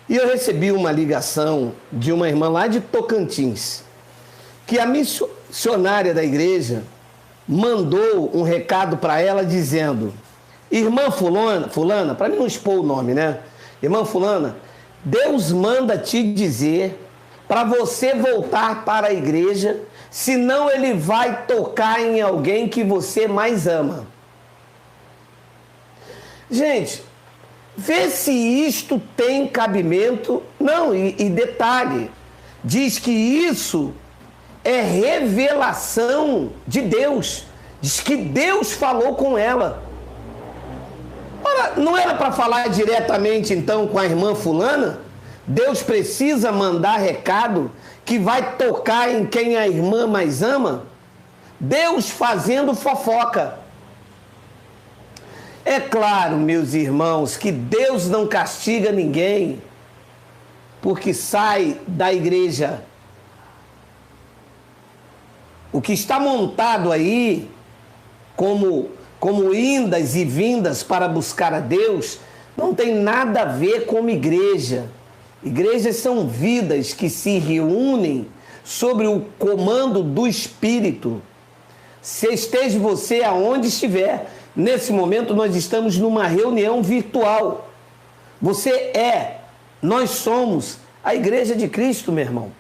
E eu recebi uma ligação de uma irmã lá de Tocantins, que a missionária da igreja mandou um recado para ela dizendo: irmã fulana, para mim não expor o nome, né? Irmã fulana, Deus manda te dizer para você voltar para a igreja, senão ele vai tocar em alguém que você mais ama. Gente, vê se isto tem cabimento. Não, e detalhe, diz que isso é revelação de Deus. Diz que Deus falou com ela. Ora, não era para falar diretamente então com a irmã fulana? Deus precisa mandar recado que vai tocar em quem a irmã mais ama? Deus fazendo fofoca. É claro, meus irmãos, que Deus não castiga ninguém porque sai da igreja. O que está montado aí como indas e vindas para buscar a Deus não tem nada a ver com igreja. Igrejas são vidas que se reúnem sobre o comando do Espírito. Se esteja você aonde estiver, nesse momento nós estamos numa reunião virtual. Nós somos a Igreja de Cristo, meu irmão.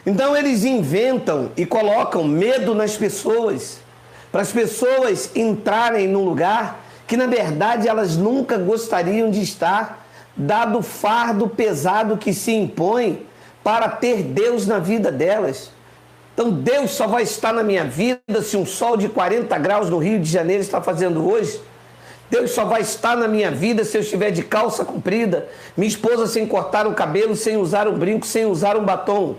Então eles inventam e colocam medo nas pessoas, para as pessoas entrarem num lugar que na verdade elas nunca gostariam de estar, dado o fardo pesado que se impõe para ter Deus na vida delas. Então Deus só vai estar na minha vida se um sol de 40 graus no Rio de Janeiro está fazendo hoje. Deus só vai estar na minha vida se eu estiver de calça comprida, minha esposa sem cortar o cabelo, sem usar um brinco, sem usar um batom.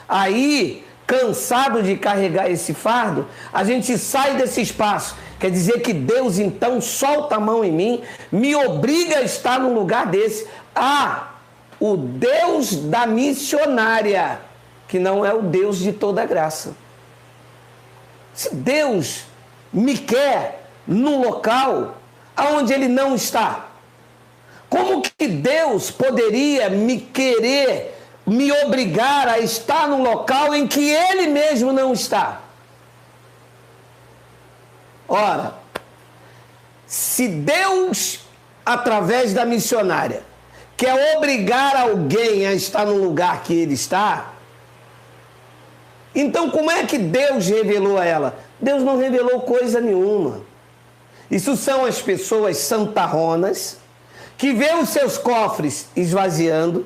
Aí, cansado de carregar esse fardo, a gente sai desse espaço. Quer dizer que Deus então solta a mão em mim, me obriga a estar num lugar desse. O Deus da missionária, que não é o Deus de toda graça. Se Deus me quer num local onde Ele não está, como que Deus poderia me querer, me obrigar a estar num local em que Ele mesmo não está? Ora, se Deus, através da missionária, quer obrigar alguém a estar no lugar que ele está, então como é que Deus revelou a ela? Deus não revelou coisa nenhuma. Isso são as pessoas santarronas que vê os seus cofres esvaziando,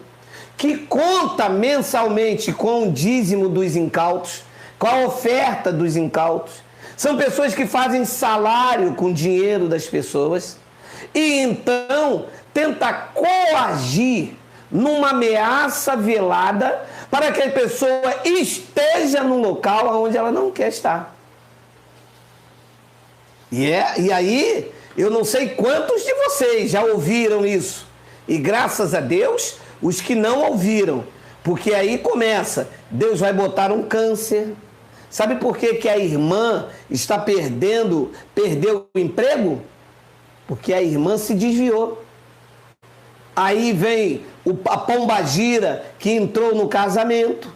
que conta mensalmente com o dízimo dos incautos, com a oferta dos incautos. São pessoas que fazem salário com o dinheiro das pessoas e então tenta coagir numa ameaça velada para que a pessoa esteja num local onde ela não quer estar. E aí, eu não sei quantos de vocês já ouviram isso. E graças a Deus, os que não ouviram. Porque aí começa, Deus vai botar um câncer. Sabe por que a irmã está perdeu o emprego? Porque a irmã se desviou. Aí vem a pombagira que entrou no casamento.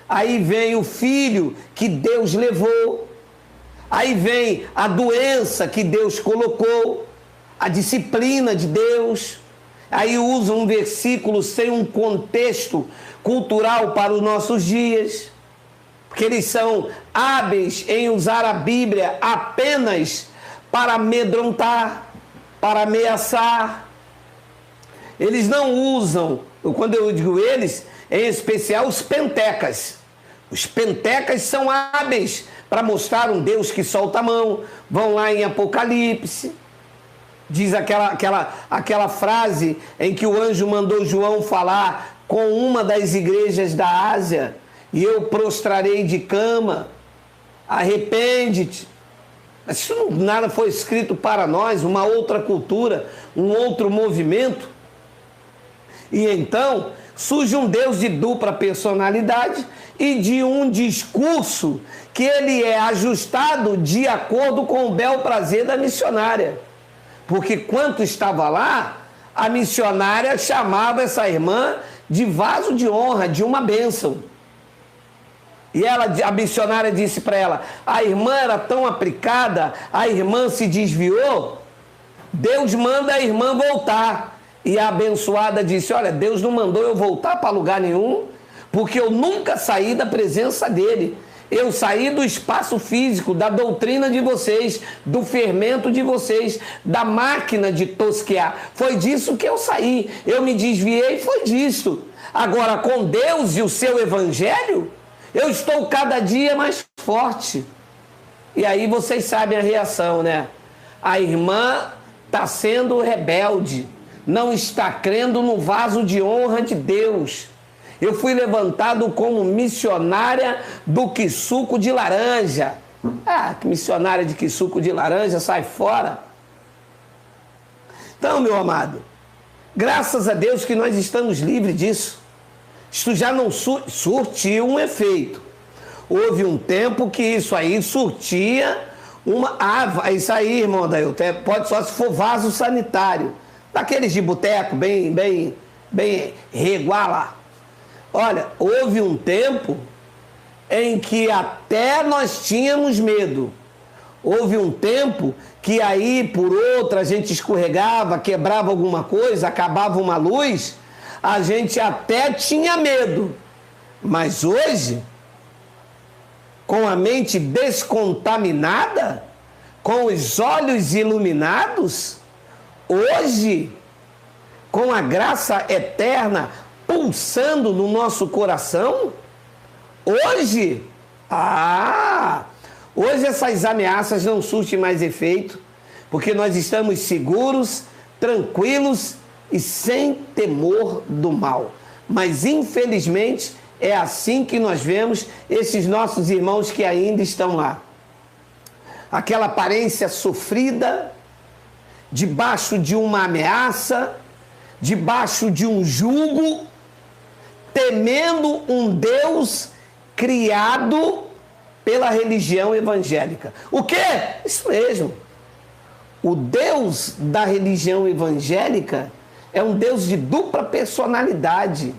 Aí vem o filho que Deus levou. Aí vem a doença que Deus colocou, a disciplina de Deus. Aí usa um versículo sem um contexto cultural para os nossos dias, porque eles são hábeis em usar a Bíblia apenas para amedrontar, para ameaçar. Eles não usam, quando eu digo eles, em especial os pentecas. Os pentecas são hábeis para mostrar um Deus que solta a mão. Vão lá em Apocalipse, diz aquela frase em que o anjo mandou João falar com uma das igrejas da Ásia: e eu prostrarei de cama, arrepende-te. Mas isso nada foi escrito para nós, uma outra cultura, um outro movimento. E então surge um Deus de dupla personalidade e de um discurso que ele é ajustado de acordo com o bel prazer da missionária. Porque quanto estava lá, a missionária chamava essa irmã de vaso de honra, de uma bênção. E a missionária disse para ela, a irmã era tão aplicada, a irmã se desviou, Deus manda a irmã voltar. E a abençoada disse, olha, Deus não mandou eu voltar para lugar nenhum, porque eu nunca saí da presença dele. Eu saí do espaço físico, da doutrina de vocês, do fermento de vocês, da máquina de tosquear. Foi disso que eu saí. Eu me desviei, foi disso. Agora, com Deus e o seu evangelho, eu estou cada dia mais forte. E aí vocês sabem a reação, né? A irmã está sendo rebelde, não está crendo no vaso de honra de Deus. Eu fui levantado como missionária do que suco de laranja. Ah, que missionária de que suco de laranja, sai fora. Então, meu amado, graças a Deus que nós estamos livres disso. Isso já não surtiu um efeito. Houve um tempo que isso aí surtia uma... Ah, isso aí, irmão Dailton, pode só se for vaso sanitário. Daqueles de boteco, bem reguar lá. Olha, houve um tempo em que até nós tínhamos medo. Houve um tempo que aí, por outra, a gente escorregava, quebrava alguma coisa, acabava uma luz, a gente até tinha medo. Mas hoje, com a mente descontaminada, com os olhos iluminados, hoje, com a graça eterna pulsando no nosso coração, hoje essas ameaças não surtem mais efeito, porque nós estamos seguros, tranquilos e sem temor do mal. Mas infelizmente é assim que nós vemos esses nossos irmãos que ainda estão lá. Aquela aparência sofrida, debaixo de uma ameaça, debaixo de um jugo, temendo um Deus criado pela religião evangélica. O quê? Isso mesmo. O Deus da religião evangélica é um Deus de dupla personalidade.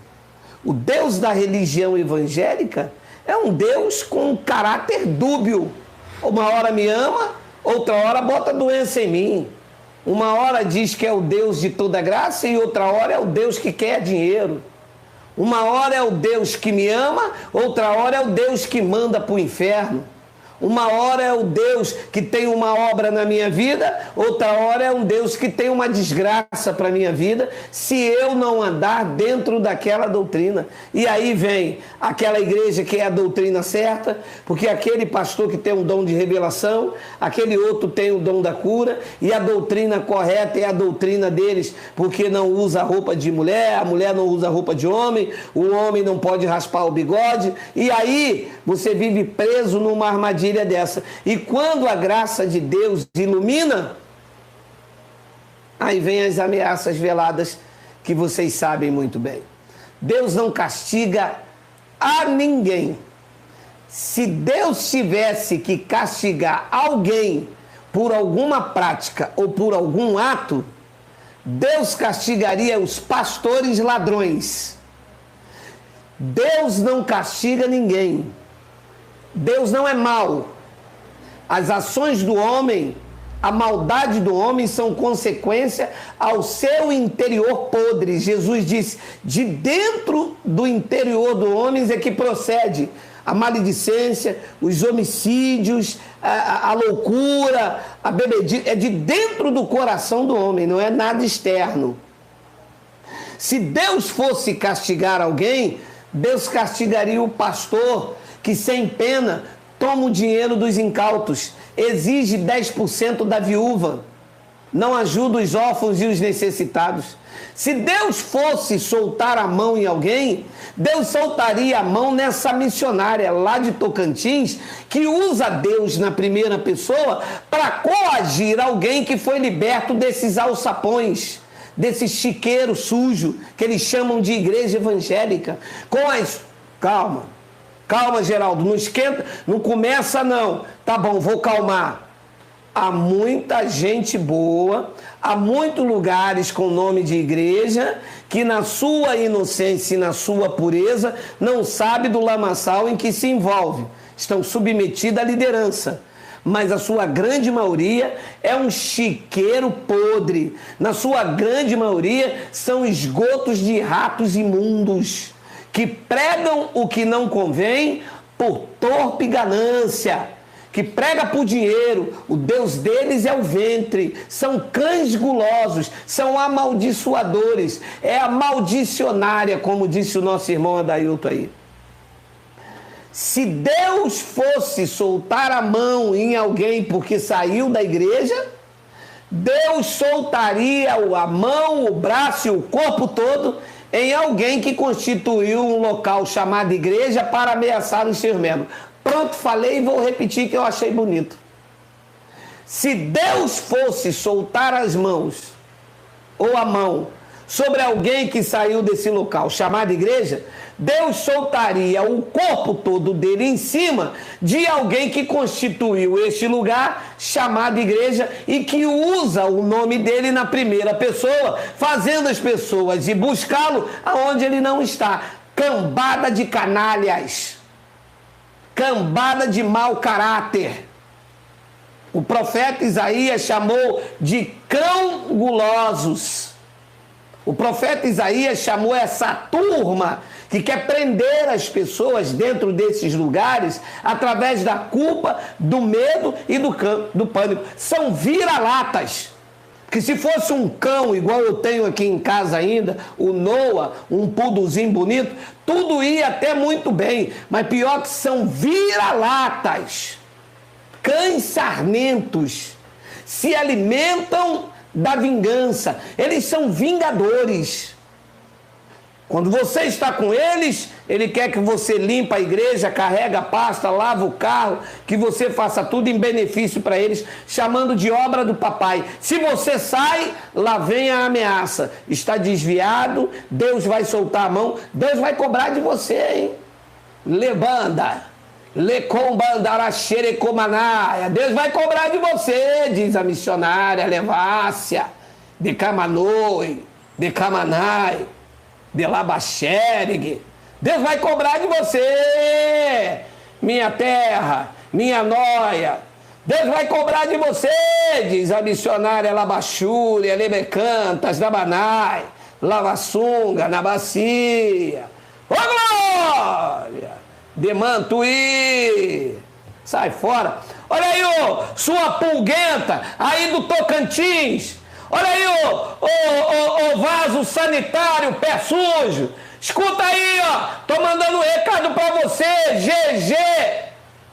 O Deus da religião evangélica é um Deus com um caráter dúbio. Uma hora me ama, outra hora bota doença em mim. Uma hora diz que é o Deus de toda graça e outra hora é o Deus que quer dinheiro. Uma hora é o Deus que me ama, outra hora é o Deus que manda para o inferno. Uma hora é o Deus que tem uma obra na minha vida, outra hora é um Deus que tem uma desgraça para a minha vida, se eu não andar dentro daquela doutrina. E aí vem aquela igreja que é a doutrina certa, porque aquele pastor que tem um dom de revelação, aquele outro tem o dom da cura, e a doutrina correta é a doutrina deles, porque não usa roupa de mulher, a mulher não usa roupa de homem, o homem não pode raspar o bigode, e aí você vive preso numa armadilha dessa. E quando a graça de Deus ilumina, aí vem as ameaças veladas que vocês sabem muito bem. Deus não castiga a ninguém. Se Deus tivesse que castigar alguém por alguma prática ou por algum ato, Deus castigaria os pastores ladrões. Deus não castiga ninguém. Deus não é mau. As ações do homem, a maldade do homem são consequência ao seu interior podre. Jesus disse, de dentro do interior do homem é que procede a maledicência, os homicídios, a loucura, a bebedice. É de dentro do coração do homem, não é nada externo. Se Deus fosse castigar alguém, Deus castigaria o pastor que sem pena toma o dinheiro dos incautos, exige 10% da viúva, não ajuda os órfãos e os necessitados. Se Deus fosse soltar a mão em alguém, Deus soltaria a mão nessa missionária lá de Tocantins, que usa Deus na primeira pessoa para coagir alguém que foi liberto desses alçapões, desse chiqueiro sujo, que eles chamam de igreja evangélica. Calma, Geraldo, não esquenta, não começa não. Tá bom, vou calmar. há muita gente boa, há muitos lugares com nome de igreja que na sua inocência e na sua pureza não sabe do lamaçal em que se envolve. Estão submetidos à liderança. Mas a sua grande maioria é um chiqueiro podre. Na sua grande maioria são esgotos de ratos imundos que pregam o que não convém por torpe ganância, que prega por dinheiro. O Deus deles é o ventre, são cães gulosos, são amaldiçoadores, é a maldicionária, como disse o nosso irmão Adailton aí. Se Deus fosse soltar a mão em alguém porque saiu da igreja, Deus soltaria a mão, o braço e o corpo todo em alguém que constituiu um local chamado igreja para ameaçar os seus membros. Pronto, falei e vou repetir que eu achei bonito. Se Deus fosse soltar as mãos, ou a mão, sobre alguém que saiu desse local chamado igreja, Deus soltaria o corpo todo dele em cima de alguém que constituiu este lugar chamado igreja e que usa o nome dele na primeira pessoa, fazendo as pessoas ir buscá-lo aonde ele não está. Cambada de canalhas, cambada de mau caráter. O profeta Isaías chamou de cão gulosos. O profeta Isaías chamou essa turma que quer prender as pessoas dentro desses lugares através da culpa, do medo e do pânico. São vira-latas. Que se fosse um cão, igual eu tenho aqui em casa ainda, o Noah, um puduzinho bonito, tudo ia até muito bem. Mas pior que são vira-latas. Cães sarmentos. Se alimentam da vingança. Eles são vingadores. Quando você está com eles, ele quer que você limpe a igreja, carrega a pasta, lava o carro, que você faça tudo em benefício para eles, chamando de obra do papai. Se você sai, lá vem a ameaça. Está desviado, Deus vai soltar a mão, Deus vai cobrar de você, hein? Lebanda, lecombandará xerecomanaia. Deus vai cobrar de você, diz a missionária Levácia, de Camanoi, de Camanai, de Labaxerig. Deus vai cobrar de você, minha terra, minha noia. Deus vai cobrar de você, diz a missionária Labaxúria, Lebecantas, Nabanai, Lavassunga, na bacia. Ô glória! De Mantuí. Sai fora. Olha aí, ô, sua pulguenta, aí do Tocantins. Olha aí, ô vaso sanitário, pé sujo. Escuta aí, ó. Tô mandando um recado pra você, GG.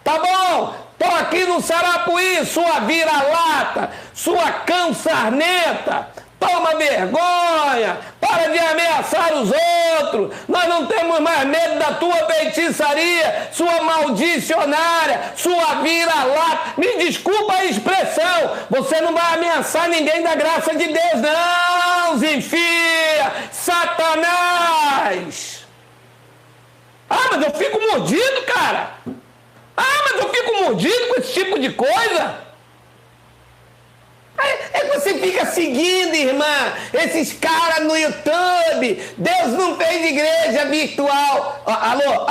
Tá bom? Tô aqui no Sarapuí, sua vira-lata, sua cão sarneta. Toma vergonha, para de ameaçar os outros. Nós não temos mais medo da tua feitiçaria, sua maldicionária, sua vira-lata. Me desculpa a expressão, você não vai ameaçar ninguém da graça de Deus, não, Zinfia, Satanás. Ah, mas eu fico mordido, cara. Ah, mas eu fico mordido com esse tipo de coisa. É que você fica seguindo, irmã, esses caras no YouTube. Deus não fez igreja virtual. Alô,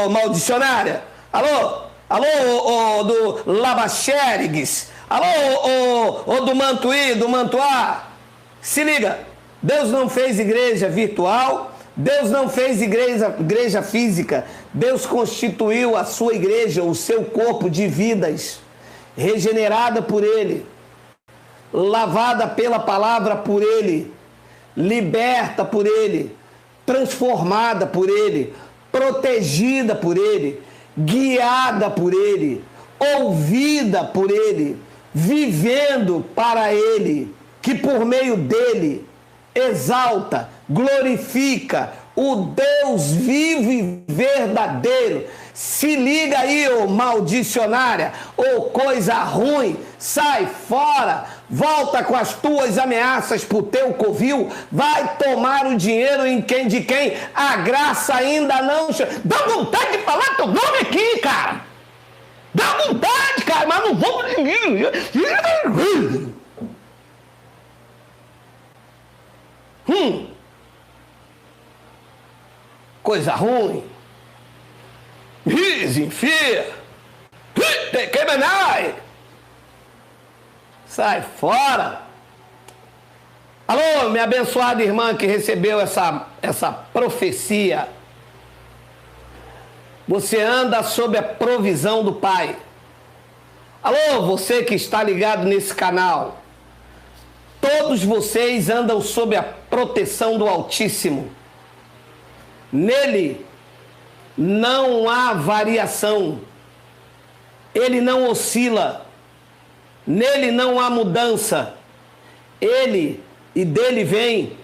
maldicionária. Alô, do Labaxérigues. Alô, do Mantuí, do Mantuá. Se liga, Deus não fez igreja virtual. Deus não fez igreja física. Deus constituiu a sua igreja, o seu corpo de vidas, regenerada por Ele, lavada pela palavra por Ele, liberta por Ele, transformada por Ele, protegida por Ele, guiada por Ele, ouvida por Ele, vivendo para Ele, que por meio dele exalta, glorifica o Deus vivo e verdadeiro. Se liga aí, ô maldicionária, ô coisa ruim, sai fora, volta com as tuas ameaças pro teu covil, vai tomar o dinheiro de quem a graça ainda não... Dá vontade de falar teu nome aqui, cara! Dá vontade, cara, mas não vou. Coisa ruim. Enfia. Sai fora. Alô, minha abençoada irmã que recebeu essa profecia. Você anda sob a provisão do Pai. Alô, você que está ligado nesse canal. Todos vocês andam sob a proteção do Altíssimo. Nele não há variação. Ele não oscila. Nele não há mudança. Ele e dele vem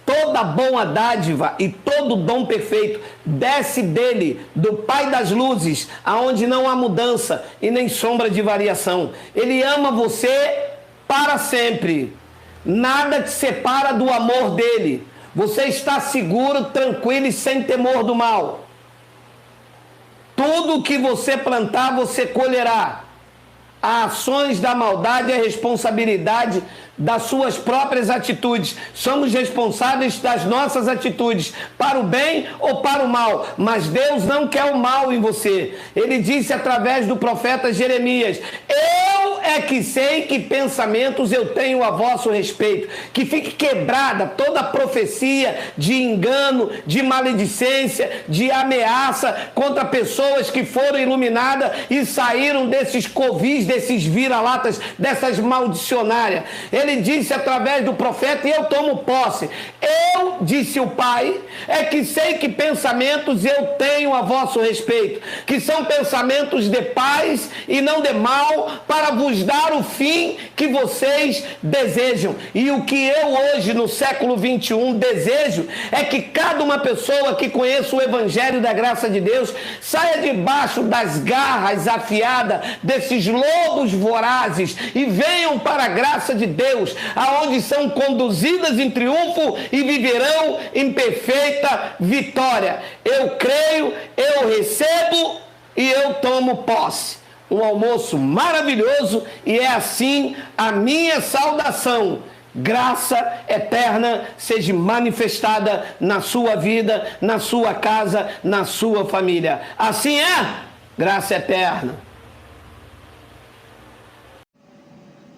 toda boa dádiva e todo dom perfeito. Desce dele, do Pai das luzes, aonde não há mudança e nem sombra de variação. Ele ama você para sempre. Nada te separa do amor dele. Você está seguro, tranquilo e sem temor do mal. Tudo que você plantar, você colherá. As ações da maldade é responsabilidade das suas próprias atitudes. Somos responsáveis das nossas atitudes, para o bem ou para o mal. Mas Deus não quer o mal em você. Ele disse através do profeta Jeremias: eu é que sei que pensamentos eu tenho a vosso respeito. Que fique quebrada toda profecia de engano, de maledicência, de ameaça contra pessoas que foram iluminadas e saíram desses covis, desses vira-latas, dessas maldicionárias. Ele disse através do profeta, e eu tomo posse. Eu, disse o Pai, é que sei que pensamentos eu tenho a vosso respeito, que são pensamentos de paz e não de mal, para vos dar o fim que vocês desejam. E o que eu hoje, no século 21, desejo é que cada uma pessoa que conheça o Evangelho da graça de Deus saia debaixo das garras afiadas desses lobos vorazes e venham para a graça de Deus, aonde são conduzidas em triunfo e viverão em perfeita vitória. Eu creio, eu recebo e eu tomo posse. Um almoço maravilhoso, e é assim a minha saudação. Graça eterna seja manifestada na sua vida, na sua casa, na sua família. Assim é, graça eterna.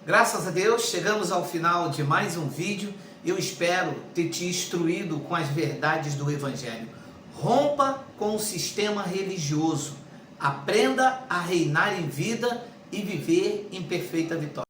Graças a Deus, chegamos ao final de mais um vídeo. Eu espero ter te instruído com as verdades do Evangelho. Rompa com o sistema religioso. Aprenda a reinar em vida e viver em perfeita vitória.